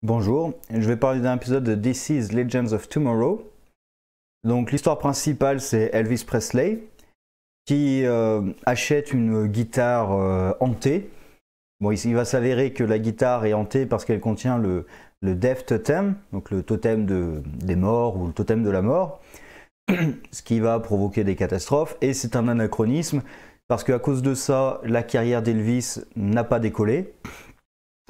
Bonjour, je vais parler d'un épisode de This is Legends of Tomorrow. Donc l'histoire principale, c'est Elvis Presley qui achète une guitare hantée. Bon, il va s'avérer que la guitare est hantée parce qu'elle contient le Death Totem, donc le totem des morts ou le totem de la mort, ce qui va provoquer des catastrophes. Et c'est un anachronisme parce qu'à cause de ça, la carrière d'Elvis n'a pas décollé.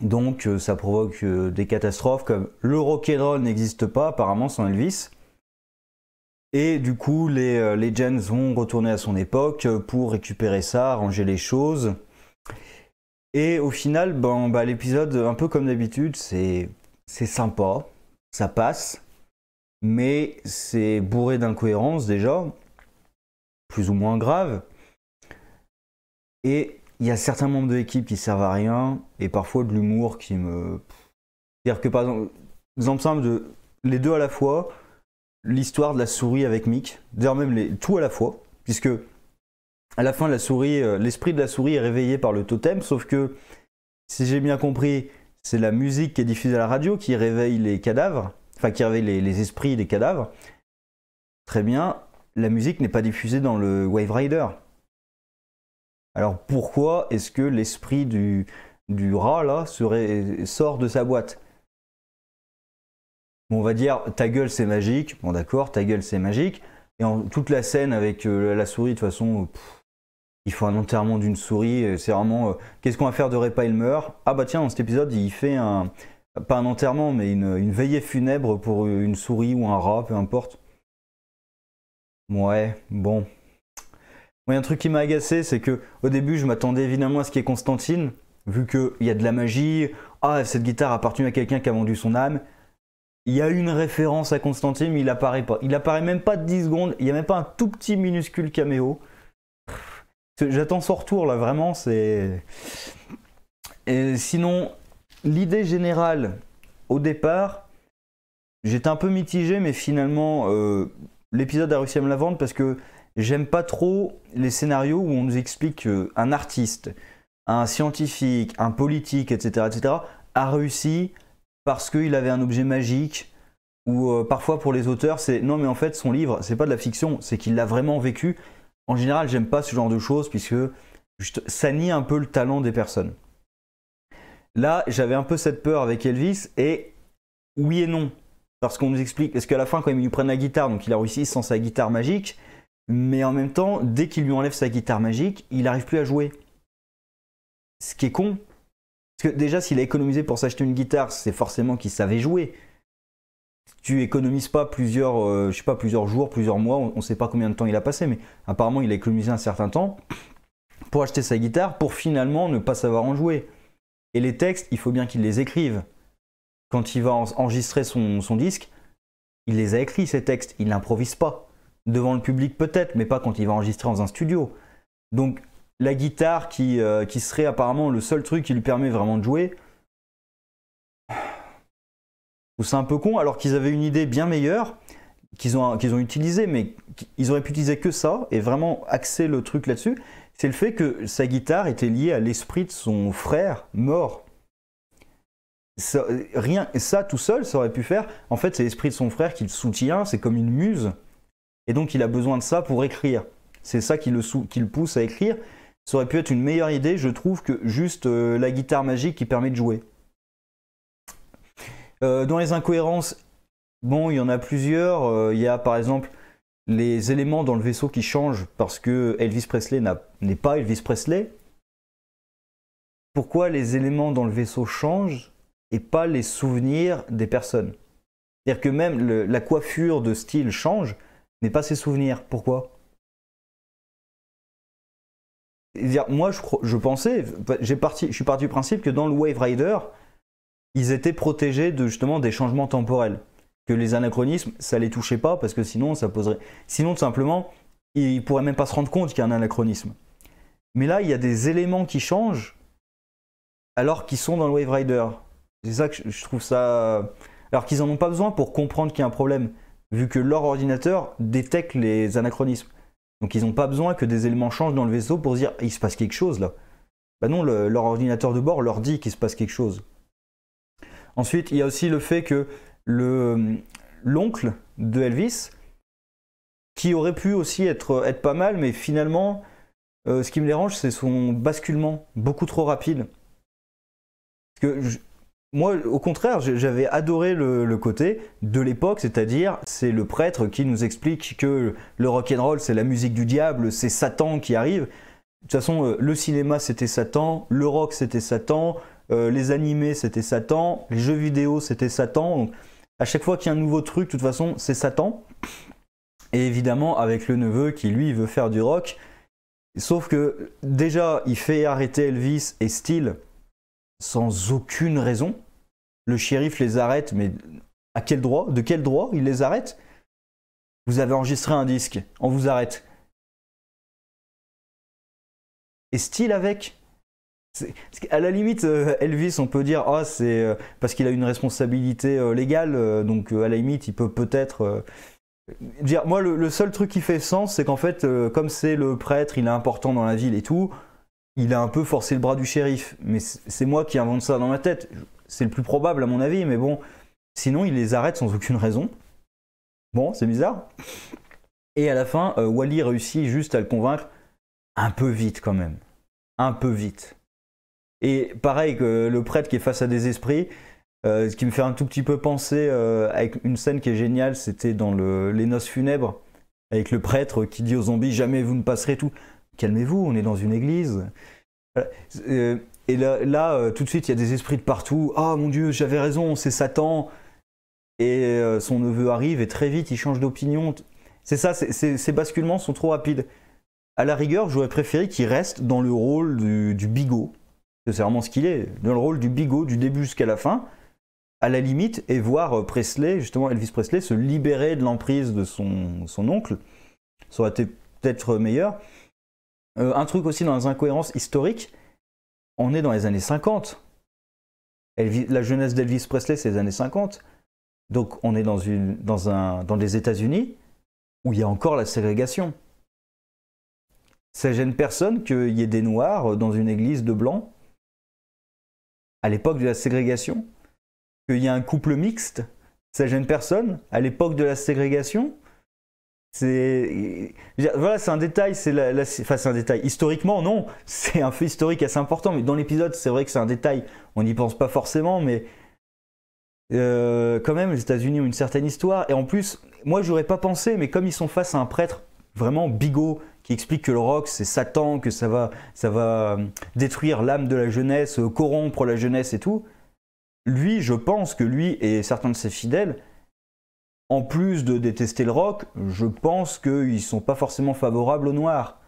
Donc ça provoque des catastrophes comme le rock'n'roll n'existe pas apparemment sans Elvis. Et du coup les Legends vont retourner à son époque pour récupérer ça, arranger les choses. Et au final, l'épisode, un peu comme d'habitude, c'est sympa, ça passe. Mais c'est bourré d'incohérences déjà, plus ou moins graves. Et il y a certains membres de l'équipe qui servent à rien, et parfois de l'humour qui me... C'est-à-dire que par exemple simple de les deux à la fois, l'histoire de la souris avec Mick, d'ailleurs même tout à la fois, puisque à la fin la souris, l'esprit de la souris est réveillé par le totem, sauf que, si j'ai bien compris, c'est la musique qui est diffusée à la radio qui réveille les cadavres, enfin qui réveille les esprits des cadavres. Très bien, la musique n'est pas diffusée dans le Wave Rider. Alors pourquoi est-ce que l'esprit du rat là sort de sa boîte? Bon, on va dire ta gueule c'est magique, bon d'accord, ta gueule c'est magique, et toute la scène avec la souris, de toute façon, il faut un enterrement d'une souris, c'est vraiment, qu'est-ce qu'on va faire de Ray Palmer? Ah bah tiens, dans cet épisode il fait pas un enterrement, mais une veillée funèbre pour une souris ou un rat, peu importe. Ouais, bon. Il y a un truc qui m'a agacé, c'est que au début je m'attendais évidemment à ce qu'il y ait Constantine, vu qu'il y a de la magie, ah cette guitare appartient à quelqu'un qui a vendu son âme. Il y a une référence à Constantine, mais il apparaît pas. Il apparaît même pas de 10 secondes, il n'y a même pas un tout petit minuscule caméo. J'attends son retour là, vraiment, c'est... Et sinon, l'idée générale, au départ, j'étais un peu mitigé, mais finalement, l'épisode a réussi à me la vendre parce que j'aime pas trop les scénarios où on nous explique qu'un artiste, un scientifique, un politique, etc., a réussi parce qu'il avait un objet magique, ou parfois pour les auteurs, c'est non mais en fait son livre, c'est pas de la fiction, c'est qu'il l'a vraiment vécu. En général, j'aime pas ce genre de choses puisque ça nie un peu le talent des personnes. Là, j'avais un peu cette peur avec Elvis, et oui et non. Parce qu'on nous explique, parce qu'à la fin, quand ils lui prennent la guitare, donc il a réussi sans sa guitare magique, mais en même temps, dès qu'il lui enlève sa guitare magique, il n'arrive plus à jouer. Ce qui est con. Parce que déjà, s'il a économisé pour s'acheter une guitare, c'est forcément qu'il savait jouer. Tu économises pas plusieurs jours, plusieurs mois, on ne sait pas combien de temps il a passé, mais apparemment il a économisé un certain temps pour acheter sa guitare, pour finalement ne pas savoir en jouer. Et les textes, il faut bien qu'il les écrive. Quand il va enregistrer son disque, il les a écrits ces textes, il n'improvise pas. Devant le public peut-être, mais pas quand il va enregistrer dans un studio. Donc la guitare qui serait apparemment le seul truc qui lui permet vraiment de jouer, c'est un peu con, alors qu'ils avaient une idée bien meilleure, qu'ils ont utilisée, mais ils auraient pu utiliser que ça, et vraiment axer le truc là-dessus, c'est le fait que sa guitare était liée à l'esprit de son frère mort. Ça tout seul, ça aurait pu faire, en fait c'est l'esprit de son frère qui le soutient, c'est comme une muse, et donc il a besoin de ça pour écrire. C'est ça qui le pousse à écrire. Ça aurait pu être une meilleure idée, je trouve, que juste la guitare magique qui permet de jouer. Dans les incohérences, bon, il y en a plusieurs. Il y a par exemple les éléments dans le vaisseau qui changent parce que Elvis Presley n'est pas Elvis Presley. Pourquoi les éléments dans le vaisseau changent et pas les souvenirs des personnes? C'est-à-dire que même la coiffure de style change, mais pas ses souvenirs. Pourquoi? Moi, je pensais, je suis parti du principe que dans le Wave Rider, ils étaient protégés justement des changements temporels. Que les anachronismes, ça les touchait pas parce que sinon, ça poserait... Sinon, tout simplement, ils pourraient même pas se rendre compte qu'il y a un anachronisme. Mais là, il y a des éléments qui changent alors qu'ils sont dans le Wave Rider. C'est ça que je trouve ça... Alors qu'ils en ont pas besoin pour comprendre qu'il y a un problème, vu que leur ordinateur détecte les anachronismes. Donc ils n'ont pas besoin que des éléments changent dans le vaisseau pour se dire il se passe quelque chose là. Bah non, leur ordinateur de bord leur dit qu'il se passe quelque chose. Ensuite, il y a aussi le fait que l'oncle de Elvis, qui aurait pu aussi être pas mal, mais finalement, ce qui me dérange, c'est son basculement beaucoup trop rapide. Parce que moi, au contraire, j'avais adoré le côté de l'époque, c'est-à-dire c'est le prêtre qui nous explique que le rock'n'roll c'est la musique du diable, c'est Satan qui arrive. De toute façon, le cinéma c'était Satan, le rock c'était Satan, les animés c'était Satan, les jeux vidéo c'était Satan. Donc, à chaque fois qu'il y a un nouveau truc, de toute façon, c'est Satan. Et évidemment, avec le neveu qui lui veut faire du rock. Sauf que déjà, il fait arrêter Elvis et Steele sans aucune raison. Le shérif les arrête, mais à quel droit? De quel droit il les arrête? Vous avez enregistré un disque, on vous arrête. Et Steele avec? À la limite, Elvis, on peut dire, ah, c'est parce qu'il a une responsabilité légale, donc à la limite, il peut peut-être dire. Moi, le seul truc qui fait sens, c'est qu'en fait, comme c'est le prêtre, il est important dans la ville et tout, il a un peu forcé le bras du shérif. Mais c'est moi qui invente ça dans ma tête. C'est le plus probable à mon avis, mais bon. Sinon, il les arrête sans aucune raison. Bon, c'est bizarre. Et à la fin, Wally réussit juste à le convaincre un peu vite quand même. Un peu vite. Et pareil que le prêtre qui est face à des esprits, ce qui me fait un tout petit peu penser avec une scène qui est géniale, c'était dans les noces funèbres, avec le prêtre qui dit aux zombies « Jamais vous ne passerez tout ». Calmez-vous, on est dans une église. Et là tout de suite, il y a des esprits de partout. « Ah mon Dieu, j'avais raison, c'est Satan ». Et son neveu arrive et très vite, il change d'opinion. C'est ça, ces basculements sont trop rapides. À la rigueur, j'aurais préféré qu'il reste dans le rôle du bigot. C'est vraiment ce qu'il est, dans le rôle du bigot du début jusqu'à la fin, à la limite, et voir Presley, justement Elvis Presley, se libérer de l'emprise de son oncle. Ça aurait été peut-être meilleur. Un truc aussi dans les incohérences historiques, on est dans les années 50. La jeunesse d'Elvis Presley, c'est les années 50. Donc on est dans les États-Unis où il y a encore la ségrégation. Ça gêne personne qu'il y ait des noirs dans une église de blancs à l'époque de la ségrégation. Qu'il y ait un couple mixte, ça gêne personne à l'époque de la ségrégation. Voilà, c'est un détail, c'est un détail. Historiquement, non, c'est un fait historique assez important, mais dans l'épisode, c'est vrai que c'est un détail. On n'y pense pas forcément, mais quand même, les États-Unis ont une certaine histoire. Et en plus, moi, j'aurais pas pensé, mais comme ils sont face à un prêtre vraiment bigot qui explique que le rock c'est Satan, que ça va détruire l'âme de la jeunesse, corrompre la jeunesse et tout. Lui, je pense que lui et certains de ses fidèles, en plus de détester le rock, je pense qu'ils ne sont pas forcément favorables aux noirs.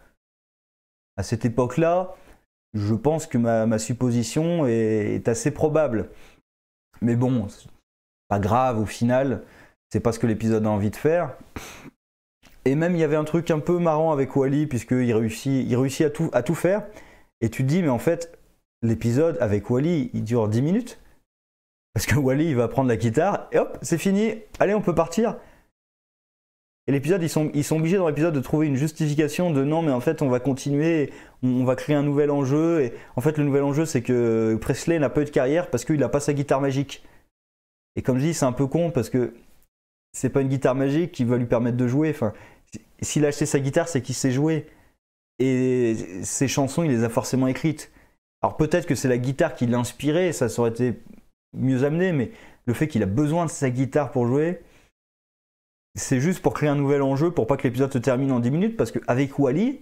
À cette époque-là, je pense que ma supposition est assez probable. Mais bon, c'est pas grave au final, c'est pas ce que l'épisode a envie de faire. Et même il y avait un truc un peu marrant avec Wally, puisqu'il réussit à tout faire. Et tu te dis, mais en fait, l'épisode avec Wally, il dure 10 minutes. Parce que Wally, il va prendre la guitare, et hop, c'est fini, allez, on peut partir. Et l'épisode, ils sont obligés dans l'épisode de trouver une justification de non, mais en fait, on va continuer, on va créer un nouvel enjeu. Et en fait, le nouvel enjeu, c'est que Presley n'a pas eu de carrière parce qu'il n'a pas sa guitare magique. Et comme je dis, c'est un peu con parce que c'est pas une guitare magique qui va lui permettre de jouer. Enfin, s'il a acheté sa guitare, c'est qu'il sait jouer. Et ses chansons, il les a forcément écrites. Alors peut-être que c'est la guitare qui l'a inspiré, ça aurait été mieux amené, mais le fait qu'il a besoin de sa guitare pour jouer, c'est juste pour créer un nouvel enjeu, pour pas que l'épisode se termine en 10 minutes, parce qu'avec Wally,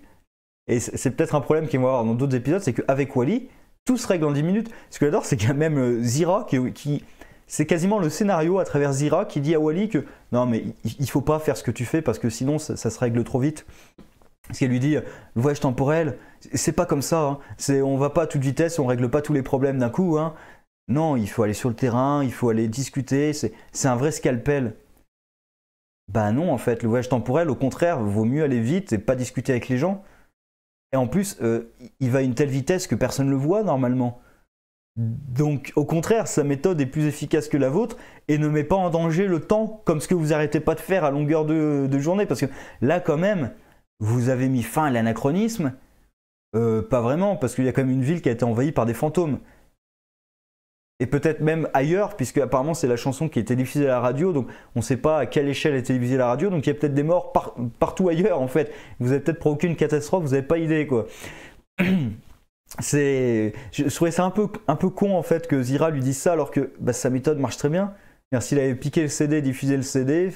et c'est peut-être un problème qu'il va y avoir dans d'autres épisodes, c'est qu'avec Wally, tout se règle en 10 minutes. Ce que j'adore, c'est qu'il y a même Zira qui c'est quasiment le scénario à travers Zira qui dit à Wally que non mais il faut pas faire ce que tu fais parce que sinon ça se règle trop vite. Parce qu'elle lui dit, le voyage temporel, c'est pas comme ça, hein. On va pas à toute vitesse, on règle pas tous les problèmes d'un coup, hein. Non, il faut aller sur le terrain, il faut aller discuter, c'est un vrai scalpel. Bah non, en fait, le voyage temporel, au contraire, vaut mieux aller vite et pas discuter avec les gens. Et en plus, il va à une telle vitesse que personne ne le voit normalement. Donc, au contraire, sa méthode est plus efficace que la vôtre et ne met pas en danger le temps, comme ce que vous arrêtez pas de faire à longueur de journée. Parce que là, quand même, vous avez mis fin à l'anachronisme. Pas vraiment, parce qu'il y a quand même une ville qui a été envahie par des fantômes. et peut-être même ailleurs, puisque apparemment c'est la chanson qui était diffusée à la radio, donc on ne sait pas à quelle échelle était diffusée la radio, donc il y a peut-être des morts partout ailleurs en fait. Vous avez peut-être provoqué une catastrophe, vous n'avez pas idée quoi. Je trouvais ça un peu con en fait que Zira lui dise ça alors que bah, sa méthode marche très bien. S'il avait piqué le CD, diffusé le CD,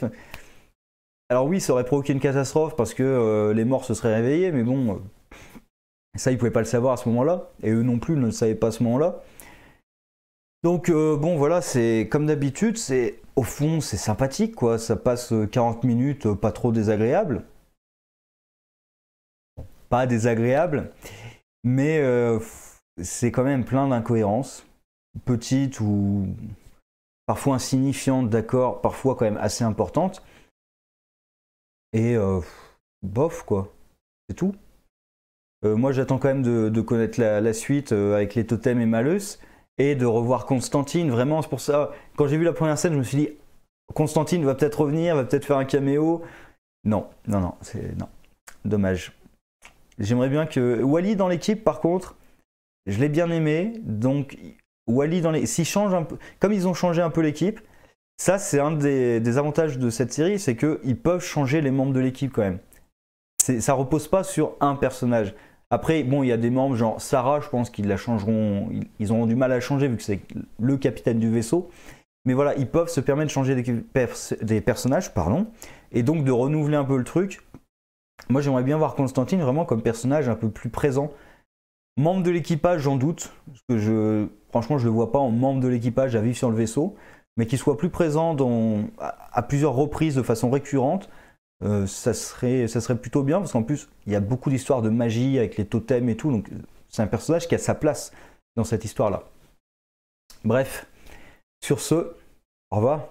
alors oui, ça aurait provoqué une catastrophe parce que les morts se seraient réveillés, mais bon, ça ils pouvaient pas le savoir à ce moment-là, et eux non plus ne le savaient pas à ce moment-là. Donc bon voilà, c'est comme d'habitude, c'est au fond c'est sympathique quoi, ça passe 40 minutes pas trop désagréable. Pas désagréable, mais c'est quand même plein d'incohérences, petites ou parfois insignifiantes, d'accord, parfois quand même assez importantes. Et bof quoi, c'est tout. Moi j'attends quand même de connaître la suite avec les totems et Malus et de revoir Constantine. Vraiment, c'est pour ça, quand j'ai vu la première scène, je me suis dit Constantine va peut-être revenir, va peut-être faire un caméo. Non, non, non, c'est non. Dommage. J'aimerais bien que Wally dans l'équipe, par contre, je l'ai bien aimé. Donc Wally dans les, s'ils changent un peu, comme ils ont changé un peu l'équipe, ça c'est un des avantages de cette série, c'est qu'ils peuvent changer les membres de l'équipe quand même. Ça repose pas sur un personnage. Après, bon, il y a des membres, genre Sarah, je pense qu'ils la changeront, ils auront du mal à la changer vu que c'est le capitaine du vaisseau. Mais voilà, ils peuvent se permettre de changer des personnages, pardon, et donc de renouveler un peu le truc. Moi, j'aimerais bien voir Constantine vraiment comme personnage un peu plus présent. Membre de l'équipage, j'en doute, parce que franchement, je le vois pas en membre de l'équipage à vivre sur le vaisseau, mais qu'il soit plus présent à plusieurs reprises de façon récurrente. Ça serait plutôt bien parce qu'en plus il y a beaucoup d'histoires de magie avec les totems et tout, donc c'est un personnage qui a sa place dans cette histoire là. Bref, sur ce, au revoir.